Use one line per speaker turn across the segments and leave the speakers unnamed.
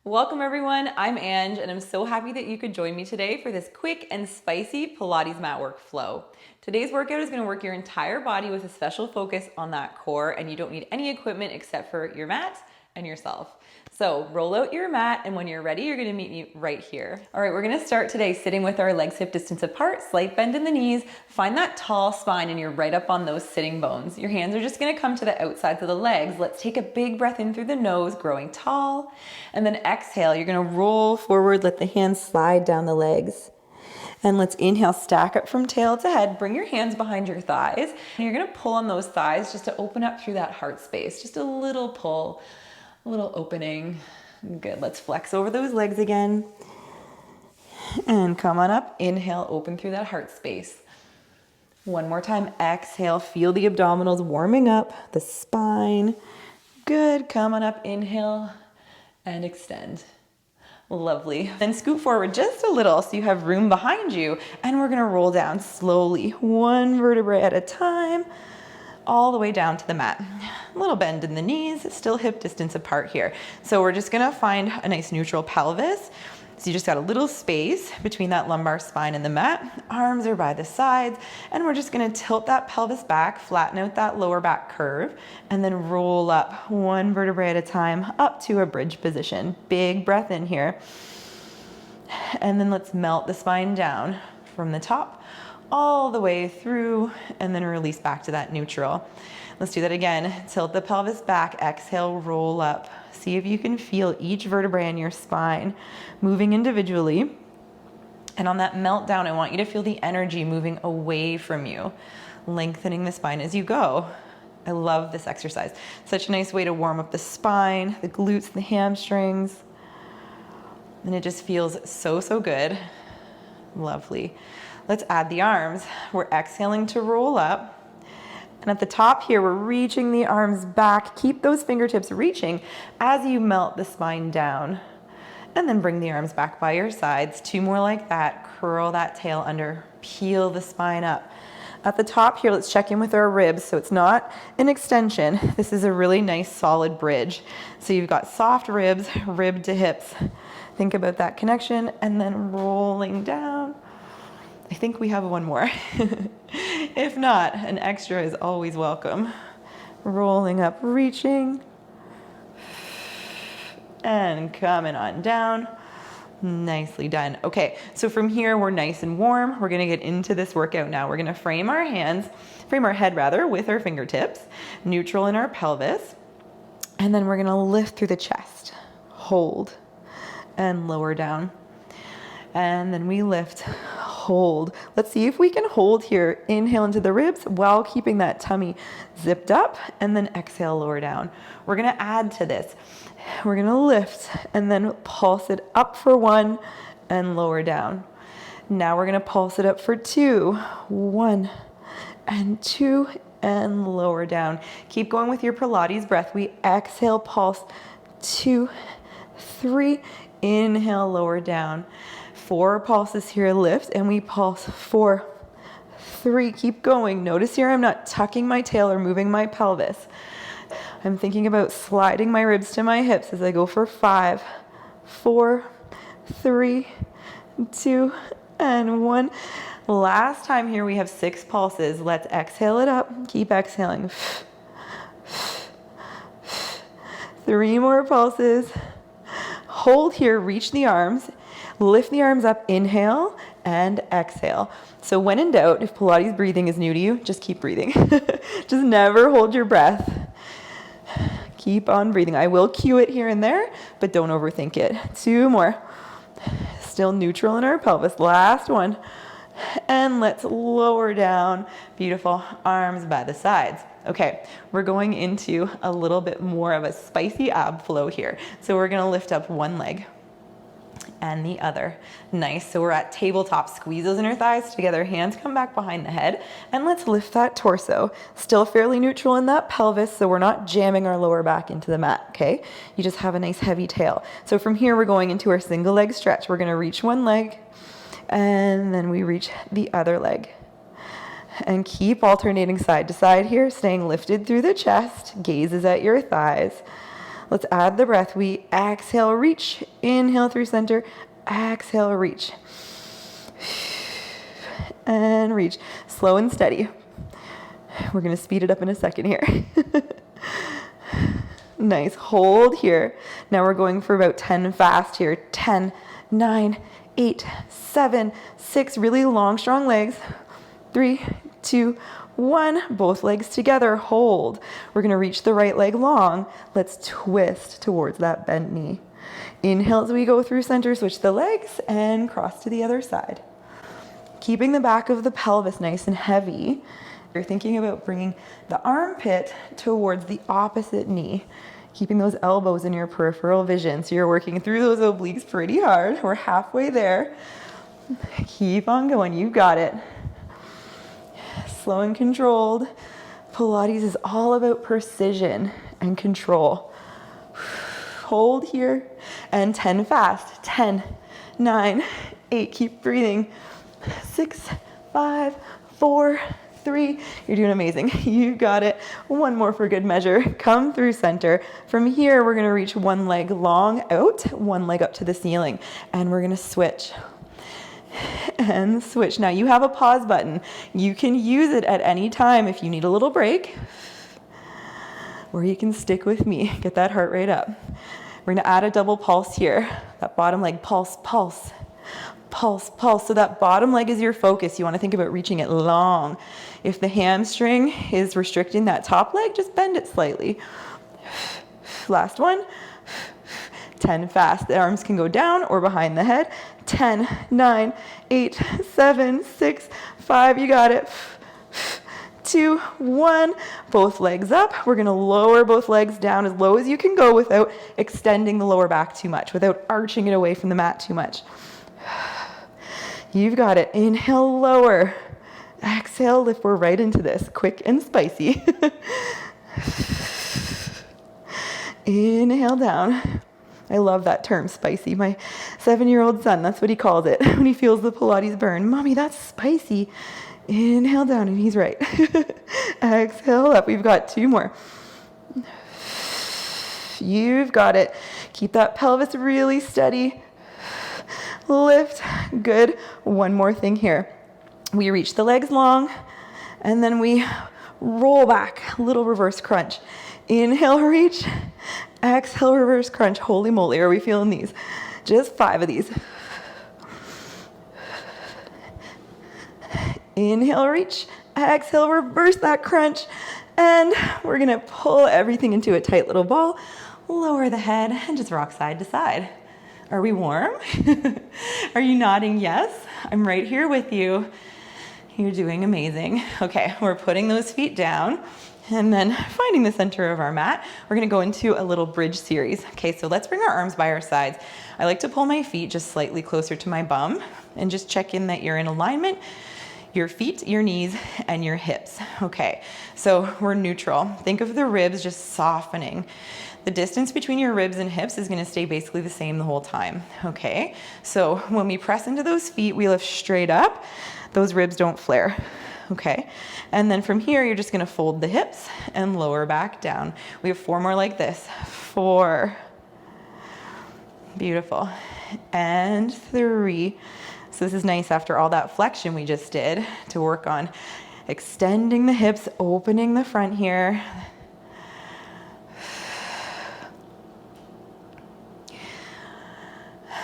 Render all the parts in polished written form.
Welcome everyone, I'm Ange and I'm so happy that you could join me today for this quick and spicy Pilates mat workflow. Today's workout is going to work your entire body with a special focus on that core, and you don't need any equipment except for your mat and yourself. So roll out your mat, and when you're ready, you're going to meet me right here. All right, we're going to start today sitting with our legs hip distance apart, slight bend in the knees, find that tall spine, and you're right up on those sitting bones. Your hands are just going to come to the outsides of the legs. Let's take a big breath in through the nose, growing tall, and then exhale. You're going to roll forward, let the hands slide down the legs. And let's inhale, stack up from tail to head. Bring your hands behind your thighs. And you're going to pull on those thighs just to open up through that heart space. Just a little pull, a little opening. Good. Let's flex over those legs again. And come on up. Inhale, open through that heart space. One more time. Exhale, feel the abdominals warming up, the spine. Good. Come on up. Inhale and extend. Lovely. Then scoot forward just a little so you have room behind you, and we're gonna roll down slowly, one vertebrae at a time, all the way down to the mat. A little bend in the knees, still hip distance apart here. So we're just gonna find a nice neutral pelvis. So you just got a little space between that lumbar spine and the mat. Arms are by the sides, and we're just gonna tilt that pelvis back, flatten out that lower back curve, and then roll up one vertebrae at a time up to a bridge position. Big breath in here. And then let's melt the spine down from the top all the way through, and then release back to that neutral. Let's do that again. Tilt the pelvis back, exhale, roll up. See if you can feel each vertebrae in your spine moving individually. And on that melt down, I want you to feel the energy moving away from you, lengthening the spine as you go. I love this exercise. Such a nice way to warm up the spine, the glutes, the hamstrings. And it just feels so, so good. Lovely. Let's add the arms. We're exhaling to roll up. And at the top here, we're reaching the arms back. Keep those fingertips reaching as you melt the spine down. And then bring the arms back by your sides. Two more like that. Curl that tail under. Peel the spine up. At the top here, let's check in with our ribs. So it's not an extension. This is a really nice solid bridge. So you've got soft ribs, rib to hips. Think about that connection, and then rolling down. I think we have one more. If not, an extra is always welcome. Rolling up, reaching, and coming on down. Nicely done. Okay, so from here, we're nice and warm. We're gonna get into this workout now. We're gonna frame our head rather, with our fingertips, neutral in our pelvis, and then we're gonna lift through the chest, hold, and lower down. And then we lift, hold. Let's see if we can hold here. Inhale into the ribs while keeping that tummy zipped up, and then exhale, lower down. We're gonna add to this. We're gonna lift and then pulse it up for one and lower down. Now we're gonna pulse it up for two, one and two, and lower down. Keep going with your Pilates breath. We exhale, pulse, 2, 3, inhale, lower down. 4 pulses here, lift, and we pulse 4, 3, keep going. Notice here I'm not tucking my tail or moving my pelvis. I'm thinking about sliding my ribs to my hips as I go for 5, 4, 3, 2, and 1. Last time here, we have 6 pulses. Let's exhale it up. Keep exhaling. 3 more pulses. Hold here, reach the arms. Lift the arms up, inhale and exhale. So when in doubt, if Pilates breathing is new to you, just keep breathing. Just never hold your breath. Keep on breathing. I will cue it here and there, but don't overthink it. 2 more. Still neutral in our pelvis. Last one. And let's lower down. Beautiful. Arms by the sides. Okay, we're going into a little bit more of a spicy ab flow here. So we're gonna lift up one leg and the other. Nice. So we're at tabletop. Squeeze those inner thighs together. Hands come back behind the head. And let's lift that torso. Still fairly neutral in that pelvis, so we're not jamming our lower back into the mat, okay? You just have a nice heavy tail. So from here, we're going into our single leg stretch. We're gonna reach one leg, and then we reach the other leg. And keep alternating side to side here, staying lifted through the chest. Gazes at your thighs. Let's add the breath. We exhale, reach. Inhale through center. Exhale, reach. And reach. Slow and steady. We're going to speed it up in a second here. Nice. Hold here. Now we're going for about 10 fast here. 10, 9, 8, 7, 6. Really long, strong legs. 3, 2, 1. Both legs together. Hold. We're going to reach the right leg long. Let's twist towards that bent knee. Inhale as we go through center. Switch the legs and cross to the other side. Keeping the back of the pelvis nice and heavy. You're thinking about bringing the armpit towards the opposite knee, keeping those elbows in your peripheral vision. So you're working through those obliques pretty hard. We're halfway there. Keep on going. You got it. Slow and controlled. Pilates is all about precision and control. Hold here. And 10 fast. 10, 9, 8. Keep breathing. 6, 5, 4, 3. You're doing amazing. You got it. One more for good measure. Come through center. From here, we're going to reach one leg long out, one leg up to the ceiling, and we're going to switch. And switch. Now you have a pause button. You can use it at any time if you need a little break, or you can stick with me. Get that heart rate up. We're going to add a double pulse here. That bottom leg, pulse, pulse. Pulse, pulse. So that bottom leg is your focus. You want to think about reaching it long. If the hamstring is restricting that top leg, just bend it slightly. Last one. 10 fast. The arms can go down or behind the head. 10, 9, 8, 7, 6, 5. You got it. 2, 1. Both legs up. We're going to lower both legs down as low as you can go without extending the lower back too much, without arching it away from the mat too much. You've got it. Inhale, lower. Exhale, lift. We're right into this. Quick and spicy. Inhale down. I love that term, spicy. My 7-year-old son, that's what he calls it when he feels the Pilates burn. Mommy, that's spicy. Inhale down, and he's right. Exhale up. We've got 2 more. You've got it. Keep that pelvis really steady. Lift. Good. One more thing here. We reach the legs long, and then we roll back. Little reverse crunch. Inhale, reach. Exhale, reverse crunch. Holy moly, are we feeling these? Just 5 of these. Inhale, reach. Exhale, reverse that crunch. And we're going to pull everything into a tight little ball. Lower the head and just rock side to side. Are we warm? Are you nodding yes? I'm right here with you. You're doing amazing. Okay, we're putting those feet down and then finding the center of our mat. We're gonna go into a little bridge series. Okay, so let's bring our arms by our sides. I like to pull my feet just slightly closer to my bum and just check in that you're in alignment. Your feet, your knees, and your hips. Okay, so we're neutral. Think of the ribs just softening. The distance between your ribs and hips is gonna stay basically the same the whole time, okay? So when we press into those feet, we lift straight up. Those ribs don't flare, okay? And then from here, you're just gonna fold the hips and lower back down. We have 4 more like this. 4. Beautiful. And 3. So this is nice after all that flexion we just did to work on extending the hips, opening the front here.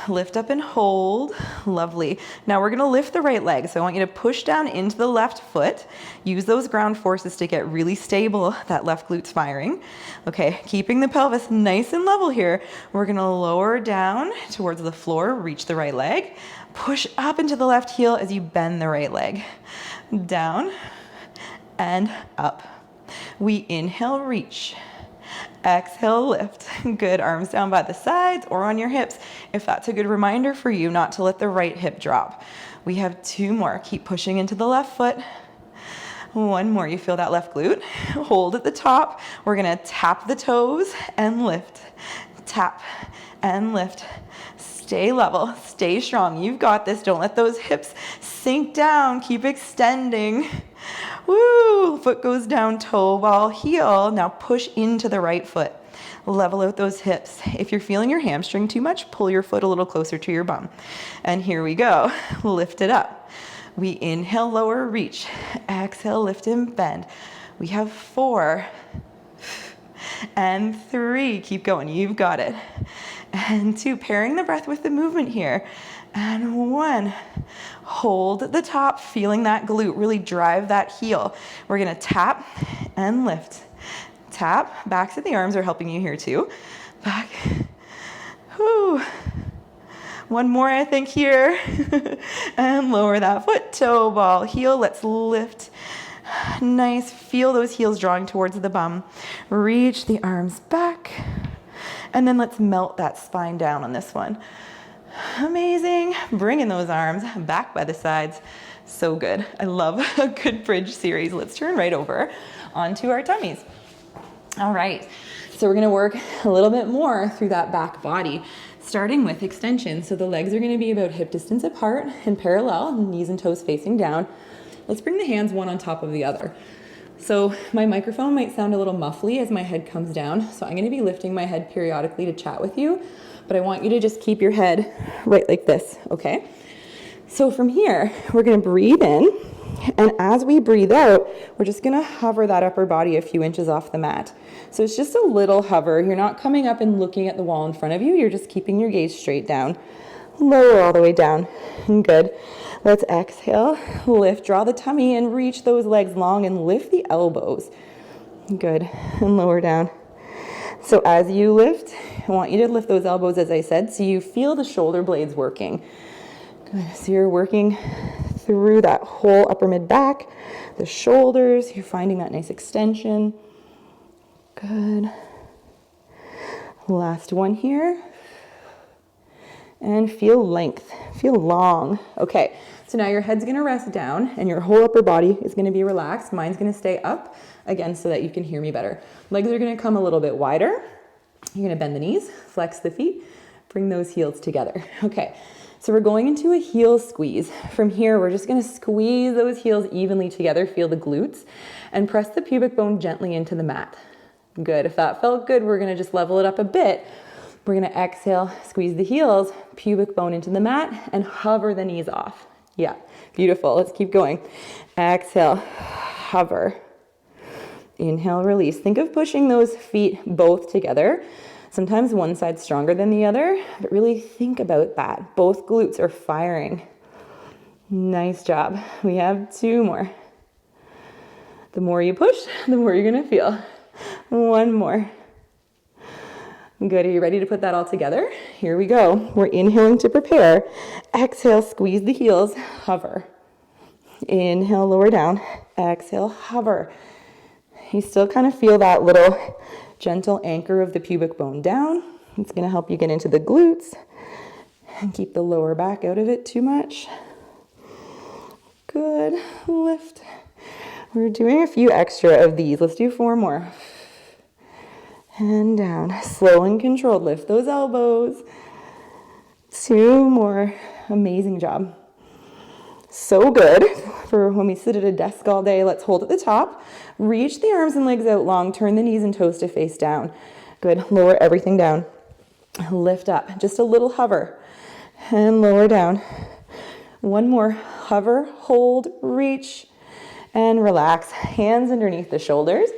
Lift up and hold. Lovely. Now we're going to lift the right leg. So I want you to push down into the left foot. Use those ground forces to get really stable, that left glute's firing. Okay, keeping the pelvis nice and level here. We're going to lower down towards the floor, reach the right leg. Push up into the left heel as you bend the right leg. Down and up. We inhale, reach. Exhale, lift. Good. Arms down by the sides or on your hips if that's a good reminder for you not to let the right hip drop. We have 2 more. Keep pushing into the left foot. 1 more. You feel that left glute. Hold at the top. We're going to tap the toes and lift. Tap and lift. Stay level. Stay strong. You've got this. Don't let those hips sink down. Keep extending. Woo! Foot goes down, toe ball, heel. Now push into the right foot. Level out those hips. If you're feeling your hamstring too much, pull your foot a little closer to your bum. And here we go. Lift it up. We inhale, lower, reach. Exhale, lift and bend. We have 4 and 3. Keep going. You've got it. And 2. Pairing the breath with the movement here. And 1. Hold the top, feeling that glute. Really drive that heel. We're going to tap and lift. Tap. Backs of the arms are helping you here too. Back. Whew. 1 more, I think, here. And lower that foot, toe ball, heel. Let's lift. Nice. Feel those heels drawing towards the bum. Reach the arms back. And then let's melt that spine down on this one. Amazing. Bringing those arms back by the sides. So good. I love a good bridge series. Let's turn right over onto our tummies. All right. So we're going to work a little bit more through that back body, starting with extension. So the legs are going to be about hip distance apart and parallel, knees and toes facing down. Let's bring the hands one on top of the other. So my microphone might sound a little muffly as my head comes down. So I'm going to be lifting my head periodically to chat with you, but I want you to just keep your head right like this, okay? So from here, we're going to breathe in, and as we breathe out, we're just going to hover that upper body a few inches off the mat. So it's just a little hover. You're not coming up and looking at the wall in front of you. You're just keeping your gaze straight down. Lower all the way down. Good. Let's exhale, lift, draw the tummy and reach those legs long and lift the elbows. Good. And lower down. So as you lift, I want you to lift those elbows, as I said, so you feel the shoulder blades working. Good. So you're working through that whole upper mid back, the shoulders. You're finding that nice extension. Good. Last one here. And feel length, feel long. Okay, so now your head's gonna rest down and your whole upper body is gonna be relaxed. Mine's gonna stay up, again, so that you can hear me better. Legs are gonna come a little bit wider. You're gonna bend the knees, flex the feet, bring those heels together. Okay, so we're going into a heel squeeze. From here, we're just gonna squeeze those heels evenly together, feel the glutes, and press the pubic bone gently into the mat. Good, if that felt good, we're gonna just level it up a bit. We're gonna exhale, squeeze the heels, pubic bone into the mat, and hover the knees off. Yeah, beautiful. Let's keep going. Exhale, hover. Inhale, release. Think of pushing those feet both together. Sometimes one side's stronger than the other, but really think about that. Both glutes are firing. Nice job. We have 2 more. The more you push, the more you're gonna feel. 1 more. Good, are you ready to put that all together? Here we go. We're inhaling to prepare. Exhale, squeeze the heels, hover. Inhale, lower down. Exhale, hover. You still kind of feel that little gentle anchor of the pubic bone down. It's gonna help you get into the glutes and keep the lower back out of it too much. Good, lift. We're doing a few extra of these. Let's do 4 more. And down, slow and controlled. Lift those elbows. 2 more. Amazing job. So good for when we sit at a desk all day. Let's hold at the top. Reach the arms and legs out long. Turn the knees and toes to face down. Good. Lower everything down. Lift up. Just a little hover. And lower down. 1 more. Hover, hold, reach, and relax. Hands underneath the shoulders.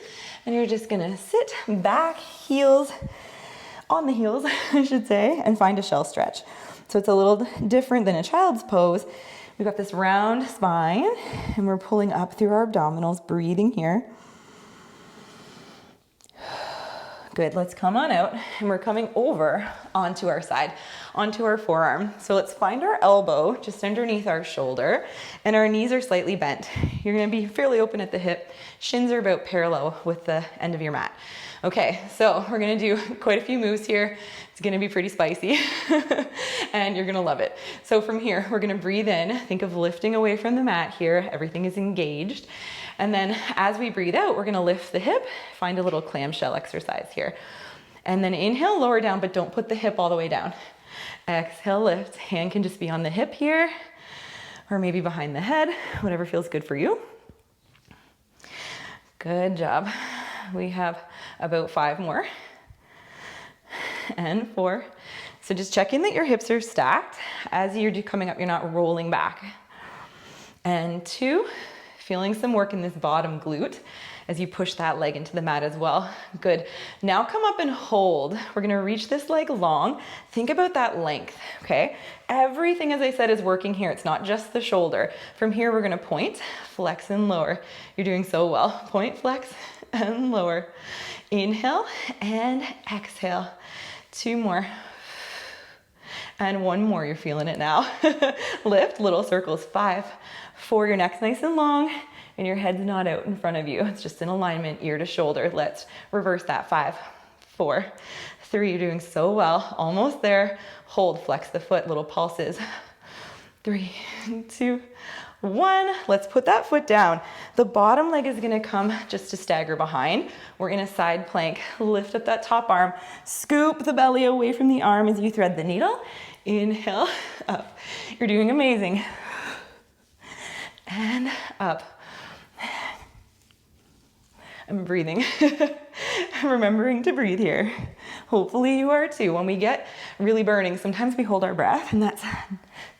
And you're just gonna sit back, heels on the heels, I should say, and find a shell stretch. So it's a little different than a child's pose. We've got this round spine, and we're pulling up through our abdominals, breathing here. Good, let's come on out, and we're coming over onto our side, onto our forearm. So let's find our elbow just underneath our shoulder, and our knees are slightly bent. You're gonna be fairly open at the hip. Shins are about parallel with the end of your mat. Okay, so we're gonna do quite a few moves here. It's gonna be pretty spicy, and you're gonna love it. So from here, we're gonna breathe in. Think of lifting away from the mat here. Everything is engaged. And then as we breathe out, we're gonna lift the hip, find a little clamshell exercise here. And then inhale, lower down, but don't put the hip all the way down. Exhale, lift. Hand can just be on the hip here, or maybe behind the head, whatever feels good for you. Good job. We have about 5 more. and 4. So just checking that your hips are stacked. As you're coming up, you're not rolling back. And 2, feeling some work in this bottom glute as you push that leg into the mat as well. Good. Now come up and hold. We're gonna reach this leg long. Think about that length, okay? Everything, as I said, is working here. It's not just the shoulder. From here, we're gonna point, flex, and lower. You're doing so well. Point, flex, and lower. Inhale and exhale. 2 more. And 1 more, you're feeling it now. Lift, little circles, 5, 4, your neck's nice and long, and your head's not out in front of you. It's just in alignment, ear to shoulder. Let's reverse that, 5, 4, 3, you're doing so well, almost there. Hold, flex the foot, little pulses. 3, 2, 1, let's put that foot down. The bottom leg is gonna come just to stagger behind. We're in a side plank. Lift up that top arm. Scoop the belly away from the arm as you thread the needle. Inhale, up. You're doing amazing. And up. I'm breathing. I'm remembering to breathe here. Hopefully you are too. When we get really burning, sometimes we hold our breath, and that's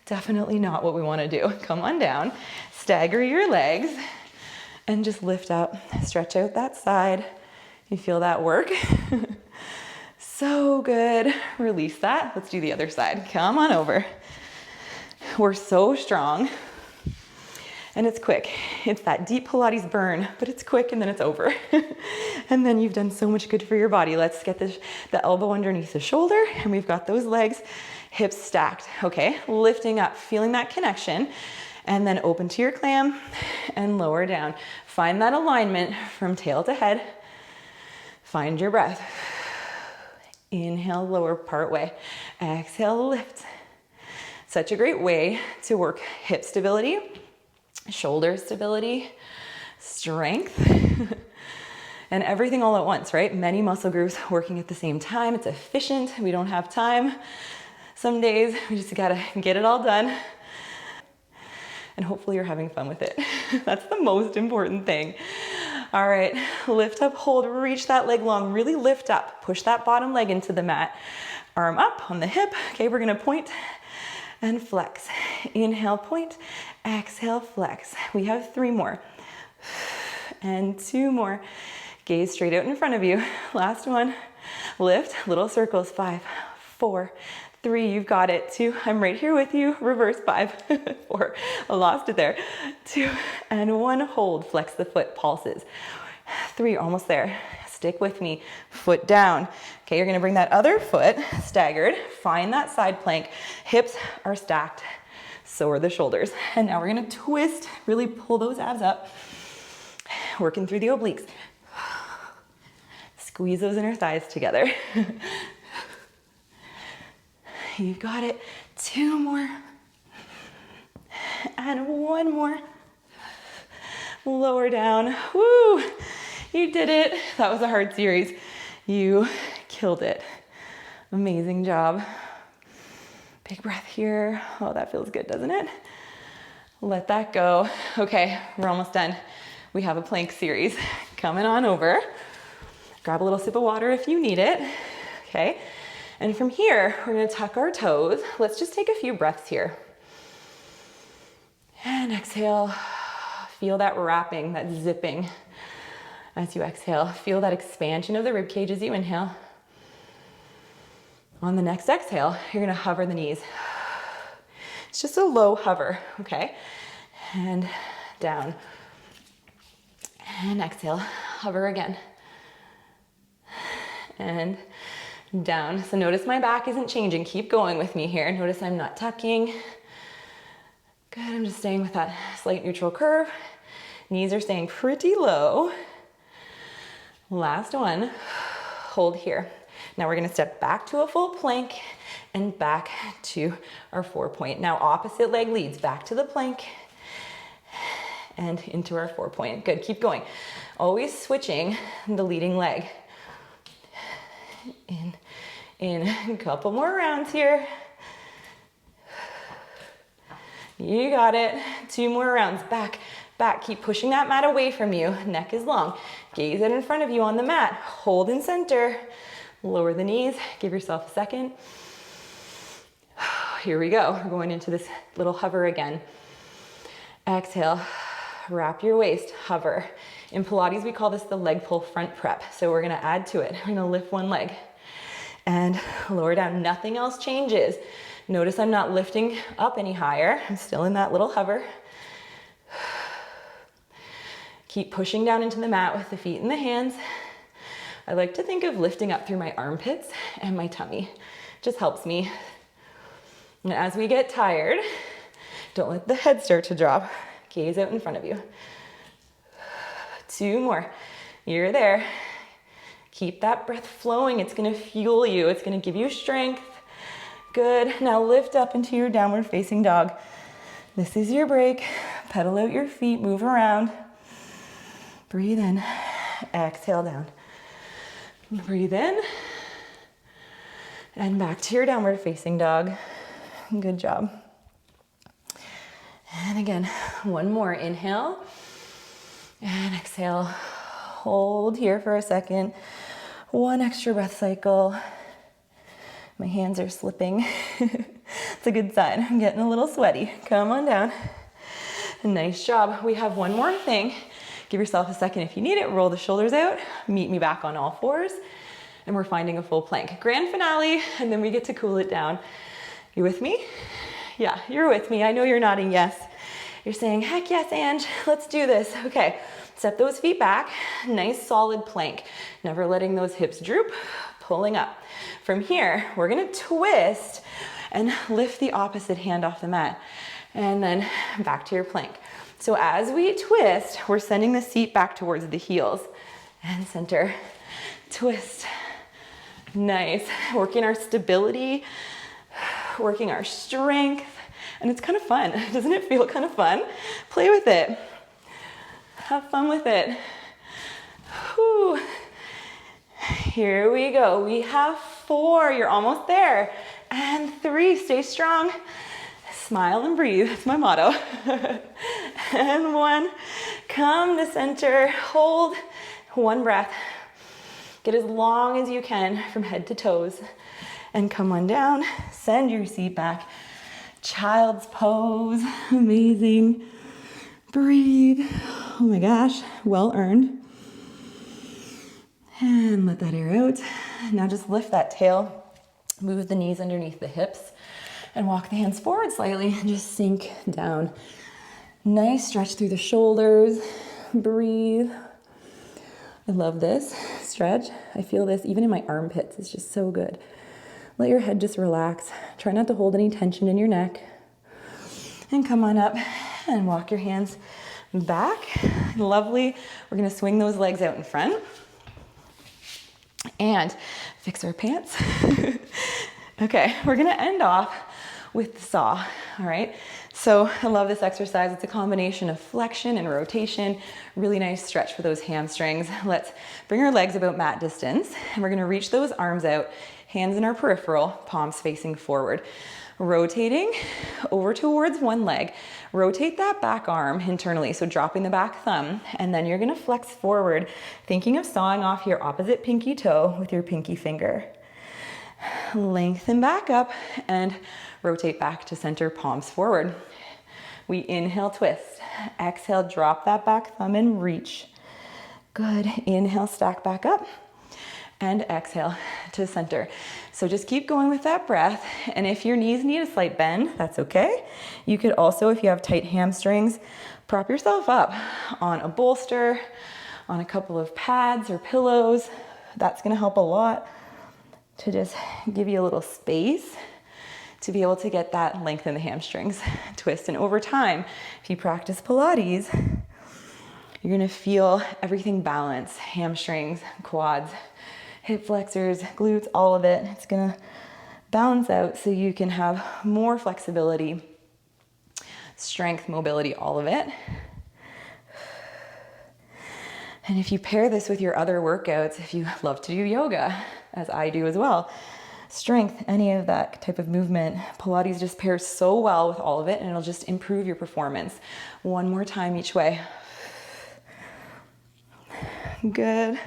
definitely not what we want to do. Come on down, stagger your legs, and just lift up. Stretch out that side. You feel that work? So good. Release that. Let's do the other side. Come on over. We're so strong. And it's quick. It's that deep Pilates burn, but it's quick and then it's over. And then you've done so much good for your body. Let's get the elbow underneath the shoulder, and we've got those legs, hips stacked, okay? Lifting up, feeling that connection, and then open to your clam and lower down. Find that alignment from tail to head. Find your breath. Inhale, lower part way. Exhale, lift. Such a great way to work hip stability, shoulder stability, strength, and everything all at once, right? Many muscle groups working at the same time. It's efficient. We don't have time. Some days we just gotta get it all done. And hopefully you're having fun with it. That's the most important thing. All right, lift up, hold, reach that leg long, really lift up. Push that bottom leg into the mat. Arm up on the hip. Okay, we're gonna point and flex. Inhale, point, exhale, flex. We have 3 more. And 2 more. Gaze straight out in front of you. Last one. Lift, little circles, 5, 4, 3, you've got it. 2, I'm right here with you. Reverse, 5, 4, I lost it there. 2, and 1, hold, flex the foot, pulses. 3, almost there. Stick with me, foot down. Okay, you're gonna bring that other foot staggered, find that side plank. Hips are stacked, so are the shoulders. And now we're gonna twist, really pull those abs up. Working through the obliques. Squeeze those inner thighs together. You've got it. 2 more. And 1 more. Lower down. Woo! You did it. That was a hard series. You killed it. Amazing job. Big breath here. Oh, that feels good, doesn't it? Let that go. Okay, we're almost done. We have a plank series. Coming on over. Grab a little sip of water if you need it. Okay. And from here, we're gonna tuck our toes. Let's just take a few breaths here. And exhale. Feel that wrapping, that zipping as you exhale. Feel that expansion of the rib cage as you inhale. On the next exhale, you're gonna hover the knees. It's just a low hover, okay? And down. And exhale, hover again. And down. So notice my back isn't changing. Keep going with me here. Notice I'm not tucking. Good, I'm just staying with that slight neutral curve. Knees are staying pretty low. Last one, hold here. Now we're gonna step back to a full plank and back to our 4-point. Now opposite leg leads back to the plank and into our 4-point. Good, keep going. Always switching the leading leg. In, a couple more rounds here. You got it. 2 more rounds, back, back. Keep pushing that mat away from you. Neck is long. Gaze out in front of you on the mat. Hold in center. Lower the knees, give yourself a second. Here we go. We're going into this little hover again. Exhale, wrap your waist, hover. In Pilates, we call this the leg pull front prep. So we're gonna add to it. We're gonna lift one leg and lower down. Nothing else changes. Notice I'm not lifting up any higher. I'm still in that little hover. Keep pushing down into the mat with the feet and the hands. I like to think of lifting up through my armpits and my tummy. Just helps me. And as we get tired, don't let the head start to drop. Gaze out in front of you. 2 more. You're there. Keep that breath flowing. It's gonna fuel you. It's gonna give you strength. Good. Now lift up into your downward facing dog. This is your break. Pedal out your feet, move around. Breathe in. Exhale down. Breathe in. And back to your downward facing dog. Good job. And again, one more. Inhale. And exhale. Hold here for a second. One extra breath cycle. My hands are slipping. It's a good sign. I'm getting a little sweaty. Come on down. Nice job. We have one more thing. Give yourself a second if you need it. Roll the shoulders out. Meet me back on all fours. And we're finding a full plank. Grand finale, and then we get to cool it down. You with me? Yeah, you're with me. I know you're nodding yes. You're saying, heck yes, Ange, let's do this. Okay, step those feet back. Nice solid plank. Never letting those hips droop, pulling up. From here, we're gonna twist and lift the opposite hand off the mat. And then back to your plank. So as we twist, we're sending the seat back towards the heels. And center, twist. Nice. Working our stability, working our strength. And it's kind of fun. Doesn't it feel kind of fun? Play with it. Have fun with it. Whew. Here we go. We have 4. You're almost there. And 3. Stay strong. Smile and breathe. That's my motto. And 1. Come to center. Hold. 1 breath. Get as long as you can from head to toes. And come on down. Send your seat back. Child's pose. Amazing. Breathe. Oh my gosh. Well earned. And let that air out. Now just lift that tail. Move the knees underneath the hips. And walk the hands forward slightly. And just sink down. Nice stretch through the shoulders. Breathe. I love this stretch. I feel this even in my armpits. It's just so good. Let your head just relax. Try not to hold any tension in your neck. And come on up and walk your hands back. Lovely. We're gonna swing those legs out in front and fix our pants. Okay, we're gonna end off with the saw, all right? So I love this exercise. It's a combination of flexion and rotation. Really nice stretch for those hamstrings. Let's bring our legs about mat distance and we're gonna reach those arms out, hands in our peripheral, palms facing forward. Rotating over towards one leg. Rotate that back arm internally, so dropping the back thumb, and then you're gonna flex forward, thinking of sawing off your opposite pinky toe with your pinky finger. Lengthen back up and rotate back to center, palms forward. We inhale, twist. Exhale, drop that back thumb and reach. Good. Inhale, stack back up. And exhale to center. So just keep going with that breath. And if your knees need a slight bend, that's okay. You could also, if you have tight hamstrings, prop yourself up on a bolster, on a couple of pads or pillows. That's gonna help a lot to just give you a little space to be able to get that length in the hamstrings. Twist. And over time, if you practice Pilates, you're gonna feel everything balance. Hamstrings, quads, hip flexors, glutes, all of it. It's gonna balance out so you can have more flexibility, strength, mobility, all of it. And if you pair this with your other workouts, if you love to do yoga, as I do as well, strength, any of that type of movement, Pilates just pairs so well with all of it and it'll just improve your performance. One more time each way. Good.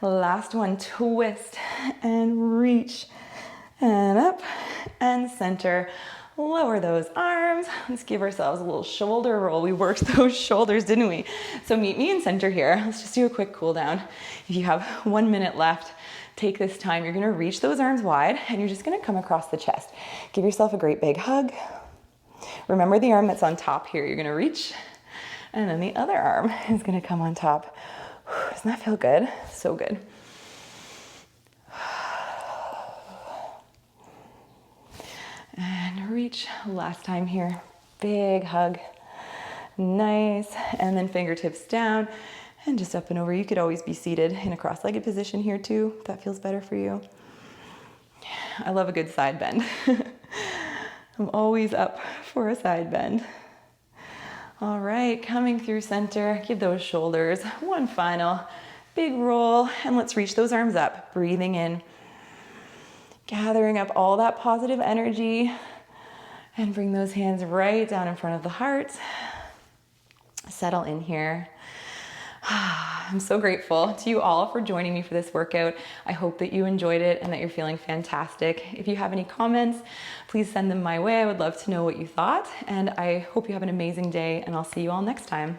Last one, twist and reach and up and center. Lower those arms. Let's give ourselves a little shoulder roll. We worked those shoulders, didn't we? So meet me in center here. Let's just do a quick cool down. If you have 1 minute left, take this time. You're gonna reach those arms wide and you're just gonna come across the chest. Give yourself a great big hug. Remember the arm that's on top here. You're gonna reach and then the other arm is gonna come on top. Doesn't that feel good? So good. And reach, last time here. Big hug, nice. And then fingertips down and just up and over. You could always be seated in a cross-legged position here too, if that feels better for you. I love a good side bend. I'm always up for a side bend. All right, coming through center, give those shoulders one final big roll, and let's reach those arms up, breathing in. Gathering up all that positive energy and bring those hands right down in front of the heart. Settle in here. I'm so grateful to you all for joining me for this workout. I hope that you enjoyed it and that you're feeling fantastic. If you have any comments, please send them my way. I would love to know what you thought, and I hope you have an amazing day, and I'll see you all next time.